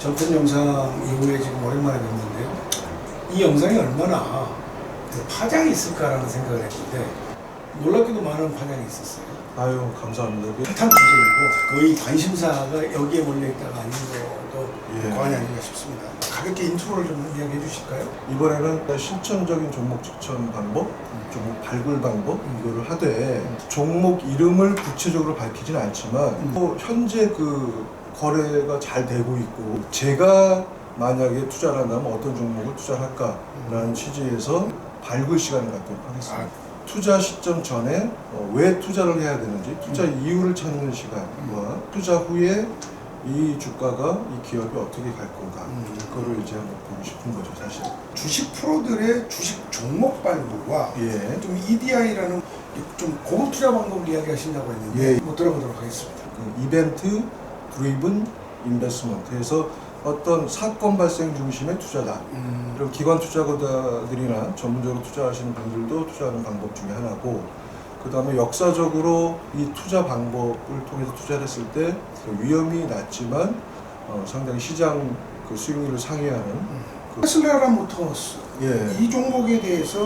전편 영상 이후에 지금 오랜만에 뵙는데요. 이 영상이 얼마나 파장이 있을까라는 생각을 했는데 놀랍게도 많은 파장이 있었어요. 아유, 감사합니다. 핫한 주제이고 거의 관심사가 여기에 몰려있다가 아닌 것도 과언이 아닌가 싶습니다. 가볍게 인트로를 좀 이야기해 주실까요? 이번에는 실천적인 종목 추천 방법, 종목 발굴 방법 이거를 하되 종목 이름을 구체적으로 밝히진 않지만 또 현재 그 거래가 잘 되고 있고 제가 만약에 투자를 한다면 어떤 종목을 투자할까라는 취지에서 발굴 시간을 갖도록 하겠습니다. 투자 시점 전에 왜 투자를 해야 되는지, 투자 이유를 찾는 시간과 투자 후에 이 주가가 이 기업이 어떻게 갈 건가 그거를 이제 한번 보고 싶은 거죠, 사실. 주식 프로들의 주식 종목 발굴과 좀 EDI라는 좀 고급 투자 방법을 이야기하신다고 했는데 못 들어보도록 하겠습니다. 이벤트 드리븐 인베스트먼트에서 어떤 사건 발생 중심의 투자다. 그럼 기관 투자자들이나 전문적으로 투자하시는 분들도 투자하는 방법 중에 하나고, 그 다음에 역사적으로 이 투자 방법을 통해서 투자를 했을 때 위험이 낮지만 상당히 시장 그 수익률을 상회하는 테슬라 모터스 이 종목에 대해서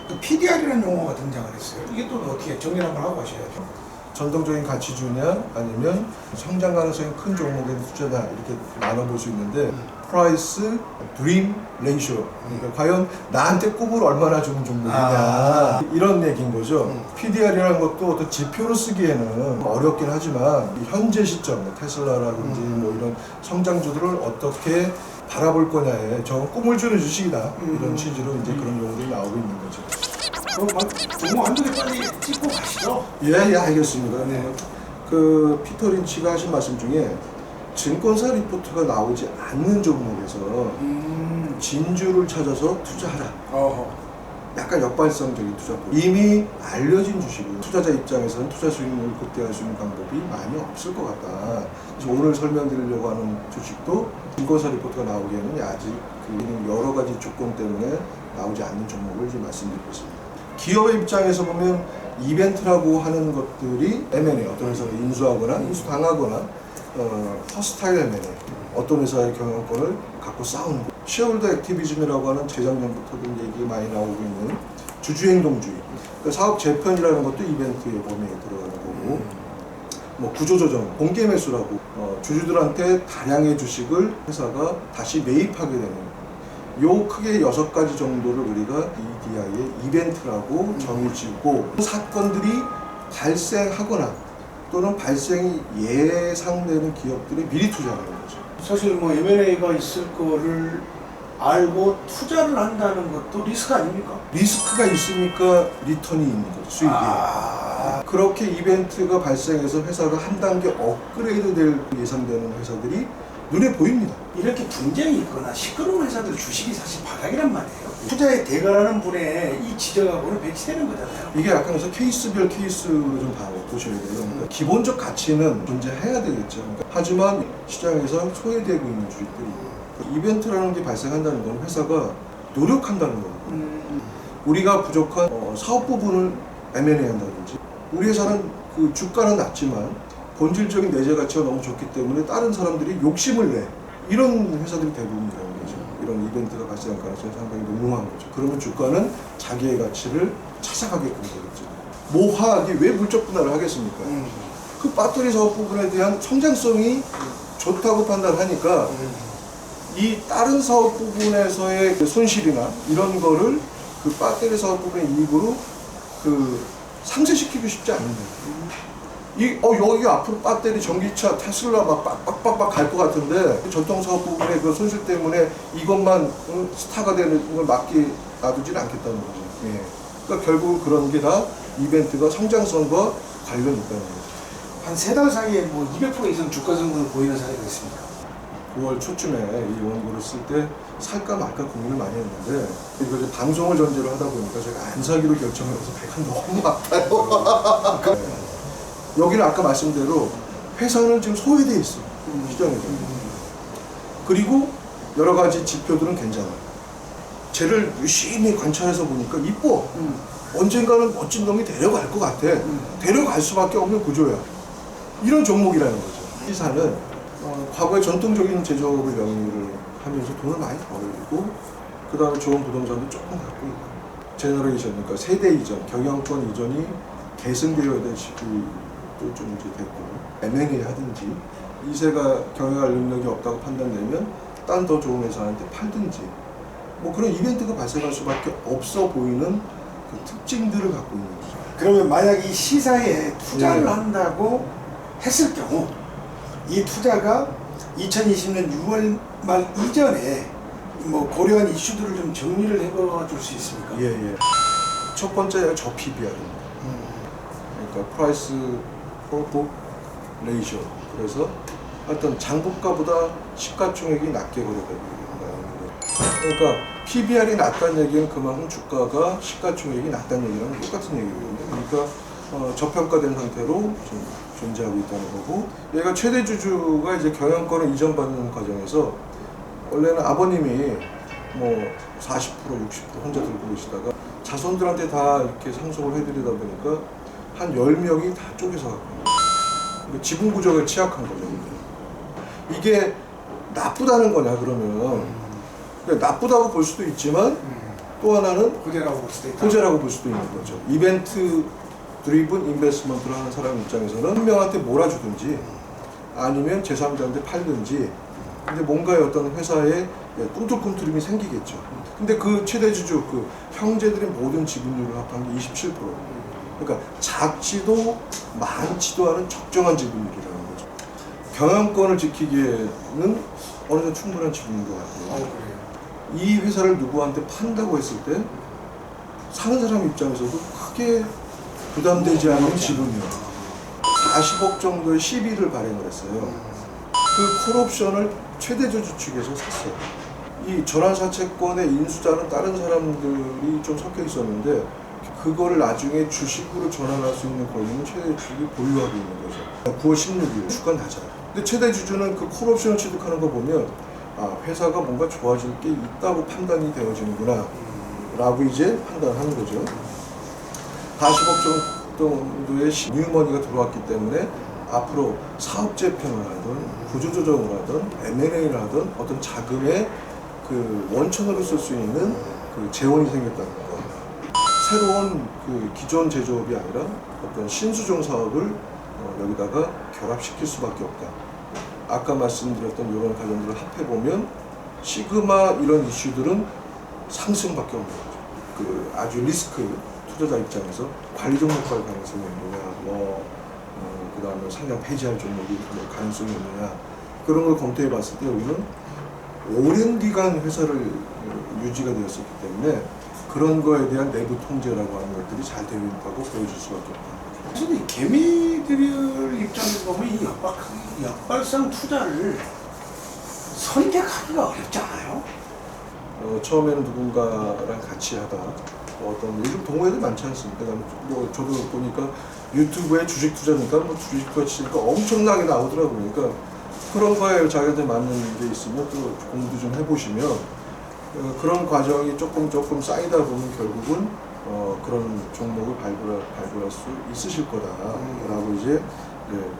그 PDR이라는 용어가 등장을 했어요. 이게 또 어떻게 정리를 한번 하고 가셔야죠. 전통적인 가치주냐 아니면 성장 가능성이 큰 종목에 투자다 이렇게 나눠볼 수 있는데 프라이스 드림 레이쇼, 그러니까 과연 나한테 꼽을 얼마나 좋은 종목이냐 이런 얘기인 거죠. PDR이라는 것도 어떤 지표로 쓰기에는 어렵긴 하지만 현재 시점 테슬라라든지 뭐 이런 성장주들을 어떻게 바라볼 거냐에 저 꿈을 주는 주식이다 이런 취지로 이제 그런 용어들이 나오고 있는 거죠. 종목 한두 개 빨리 찍고 가시죠. 예, 알겠습니다. 그 피터 린치가 하신 말씀 중에 증권사 리포트가 나오지 않는 종목에서 진주를 찾아서 투자하라. 약간 역발상적인 투자법. 이미 알려진 주식은 투자자 입장에서는 투자 수익률을 극대화할 수 있는 방법이 많이 없을 것 같다. 그래서 오늘 설명드리려고 하는 주식도 증권사 리포트가 나오기에는 아직 여러 가지 조건 때문에 나오지 않는 종목을 이제 말씀드리고 있습니다. 기업의 입장에서 보면 이벤트라고 하는 것들이 M&A, 어떤 회사를 인수하거나 인수당하거나 허스타일 M&A, 어떤 회사의 경영권을 갖고 싸우는 거. 쉐어홀더 액티비즘이라고 하는 재작년부터 얘기 많이 나오고 있는 주주행동주의, 그러니까 사업 재편이라는 것도 이벤트의 범위에 들어가는 거고, 뭐 구조조정, 공개 매수라고 주주들한테 다량의 주식을 회사가 다시 매입하게 되는 요 크게 6가지 정도를 우리가 EDI의 이벤트라고 정의 짓고, 사건들이 발생하거나 또는 발생이 예상되는 기업들이 미리 투자하는 거죠. 사실 뭐 M&A가 있을 거를 알고 투자를 한다는 것도 리스크 아닙니까? 리스크가 있으니까 리턴이 있는 거죠, 수익이. 그렇게 이벤트가 발생해서 회사가 한 단계 업그레이드 될 예상되는 회사들이 눈에 보입니다. 이렇게 분쟁이 있거나 시끄러운 회사들 주식이 사실 바닥이란 말이에요. 투자에 대가라는 분의 이 지적하고는 배치되는 거잖아요. 이게 약간 그래서 케이스별 케이스로 좀 보셔야 돼요. 그러니까 기본적 가치는 존재해야 되겠죠. 하지만 시장에서 소외되고 있는 주식들이 이벤트라는 게 발생한다는 건 회사가 노력한다는 거거든요. 우리가 부족한 사업 부분을 M&A 한다든지, 우리 회사는 그 주가는 낮지만 본질적인 내재 가치가 너무 좋기 때문에 다른 사람들이 욕심을 내. 이런 회사들이 대부분이라는 거죠. 이런 이벤트가 발생할 가능성이 상당히 농후한 거죠. 그러면 주가는 자기의 가치를 찾아가게끔 되겠죠. 모화학이 왜 물적 분할을 하겠습니까? 그 배터리 사업 부분에 대한 성장성이 좋다고 판단하니까 이 다른 사업 부분에서의 손실이나 이런 거를 그 배터리 사업 부분의 이익으로 그 상쇄시키고 싶지 않은 거예요. 여기 앞으로 배터리, 전기차, 테슬라 막 빡빡빡 갈 것 같은데 전통 사업 부분의 그 손실 때문에 이것만 스타가 되는 걸 놔두진 않겠다는 거죠. 그러니까 결국 그런 게 다 이벤트가 성장성과 관련이 있다는 거죠. 한 3달 사이에 뭐 200% 이상 주가 상승을 보이는 사례가 있습니다. 9월 초쯤에 이 원고를 쓸 때 살까 말까 고민을 많이 했는데 이거 이제 방송을 전제로 하다 보니까 제가 안 사기로 결정을 해서 배가 너무 아파요. 여기는 아까 말씀대로 회사는 지금 소외되어 있어, 시장에서. 그리고 여러 가지 지표들은 괜찮아. 쟤를 유심히 관찰해서 보니까 이뻐. 언젠가는 멋진 놈이 데려갈 것 같아. 데려갈 수밖에 없는 구조야. 이런 종목이라는 거죠. 회사는 과거에 전통적인 제조업을 영위를 하면서 돈을 많이 벌고 그 다음에 좋은 부동산도 조금 갖고 있고 제너레이션, 그러니까 세대 이전, 경영권 이전이 계승되어야 될 시기도 좀 이제 됐고 M&A 하든지 2세가 경영할 능력이 없다고 판단되면 딴 더 좋은 회사한테 팔든지 뭐 그런 이벤트가 발생할 수밖에 없어 보이는 그 특징들을 갖고 있는 거죠. 그러면 만약 이 시사에 투자를 네. 한다고 했을 경우 이 투자가 2020년 6월 말 이전에 뭐 고려한 이슈들을 좀 정리를 해봐 줄 수 있습니까? 예. 첫 번째가 저 PBR입니다. 그러니까 프라이스 포 레이쇼. 그래서 하여튼 장부가보다 시가총액이 낮게 거래되고 있는 거예요. 그러니까 PBR이 낮다는 얘기는 그만큼 주가가 시가총액이 낮다는 얘기랑 똑같은 얘기거든요. 그러니까 저평가된 상태로 지금 존재하고 있다는 거고, 얘가 최대 주주가 이제 경영권을 이전받는 과정에서 원래는 아버님이 뭐 40%, 60% 혼자 들고 계시다가 자손들한테 다 이렇게 상속을 해드리다 보니까 한 10명이 다 쪼개서 갖고 있는 거예요. 그러니까 지분 구조가 취약한 거죠. 이게 나쁘다는 거냐 그러면 그러니까 나쁘다고 볼 수도 있지만 또 하나는 호재라고 볼 수도 있다. 호재라고 볼 수도 있는 거죠. 이벤트 드리븐 인베스트먼트를 하는 사람 입장에서는 한 명한테 몰아주든지 아니면 제3자한테 팔든지 근데 뭔가의 어떤 회사에 꿈틀꿈틀임이 생기겠죠. 근데 그 최대 주주, 그 형제들의 모든 지분율을 합한 게 27%. 그러니까 작지도 많지도 않은 적정한 지분율이라는 거죠. 경영권을 지키기에는 어느 정도 충분한 지분인 것 같아요. 그래요. 이 회사를 누구한테 판다고 했을 때 사는 사람 입장에서도 크게 부담되지 않는 지분이요. 40억 정도의 시비를 발행을 했어요. 그 콜옵션을 최대 주주 측에서 샀어요. 이 전환사채권의 인수자는 다른 사람들이 좀 섞여 있었는데 그거를 나중에 주식으로 전환할 수 있는 권리는 최대 주주가 보유하고 있는 거죠. 9월 16일 주가 낮아요. 근데 최대 주주는 그 콜옵션을 취득하는 거 보면 아, 회사가 뭔가 좋아질 게 있다고 판단이 되어지는구나 라고 이제 판단하는 거죠. 40억 정도의 뉴머니가 들어왔기 때문에 앞으로 사업 재편을 하든 구조조정을 하든 M&A를 하든 어떤 자금의 그 원천으로 쓸 수 있는 그 재원이 생겼다는 거. 새로운 그 기존 제조업이 아니라 어떤 신수종 사업을 여기다가 결합시킬 수밖에 없다. 아까 말씀드렸던 이런 과정들을 합해보면 시그마 이런 이슈들은 상승밖에 없는 거죠. 그 아주 리스크 투자자 입장에서 관리 종목 갈 가능성이 있느냐, 그 다음에 상장 폐지할 종목이 가능성이 있느냐 그런 걸 검토해 봤을 때 우리는 오랜 기간 회사를 유지가 되었었기 때문에 그런 거에 대한 내부 통제라고 하는 것들이 잘 되어 있다고 보여줄 수밖에 없다. 사실 이 개미들 입장에서 보면 이 역발상 투자를 선택하기가 어렵지 않아요? 처음에는 누군가랑 같이 하다 어떤 요즘 동호회들 많지 않습니까? 뭐 저도 보니까 유튜브에 주식 투자니까 뭐 주식 투자 치니까 엄청나게 나오더라고요. 그러니까 그런 거에 자기한테 맞는 게 있으면 또 공부 좀 해보시면 그런 과정이 조금 쌓이다 보면 결국은 그런 종목을 발굴할 수 있으실 거다라고 이제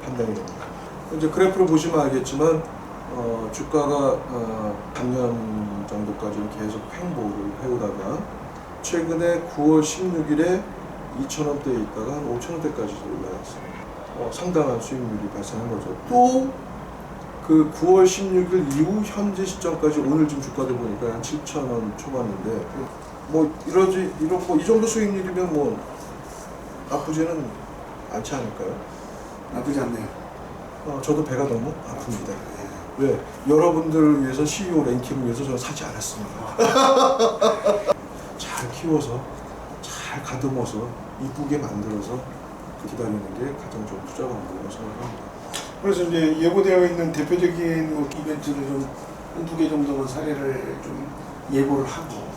판단이 됩니다. 이제 그래프를 보시면 알겠지만 주가가 작년 정도까지는 계속 횡보를 해오다가 최근에 9월 16일에 2,000원대에 있다가 한 5,000원대까지 올라갔어요. 상당한 수익률이 발생한 거죠. 또 그 9월 16일 이후 현재 시점까지 오늘 지금 주가를 보니까 한 7,000원 초반인데 뭐 이렇고 이 정도 수익률이면 뭐 나쁘지는 않지 않을까요? 나쁘지 않네요. 저도 배가 너무 아픕니다. 왜? 여러분들을 위해서 CEO 랭킹을 위해서 저는 사지 않았습니다. 잘 키워서 잘 가듬어서 이쁘게 만들어서 기다리는 게 가장 좋은 투자 방법이라고 생각합니다. 그래서 이제 예고되어 있는 대표적인 뭐 이벤트를 좀 한두 개 정도만 사례를 좀 예고를 하고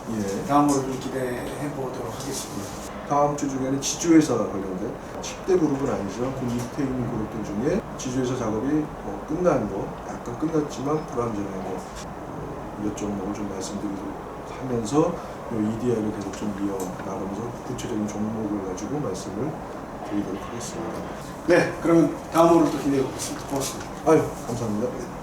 다음으로 좀 기대해 보도록 하겠습니다. 다음 주 중에는 지주회사 관련된 10대 그룹은 아니죠. 그 밑에 있는 그룹들 중에 지주회사 작업이 끝난 거, 약간 끝났지만 불안정한 거 몇 종목을 좀 말씀드리면서 EDI를 계속 좀 이어나가면서 구체적인 종목을 가지고 말씀을 드리도록 하겠습니다. 네, 그러면 다음으로 또 기대해 보겠습니다. 고맙습니다. 아유, 감사합니다.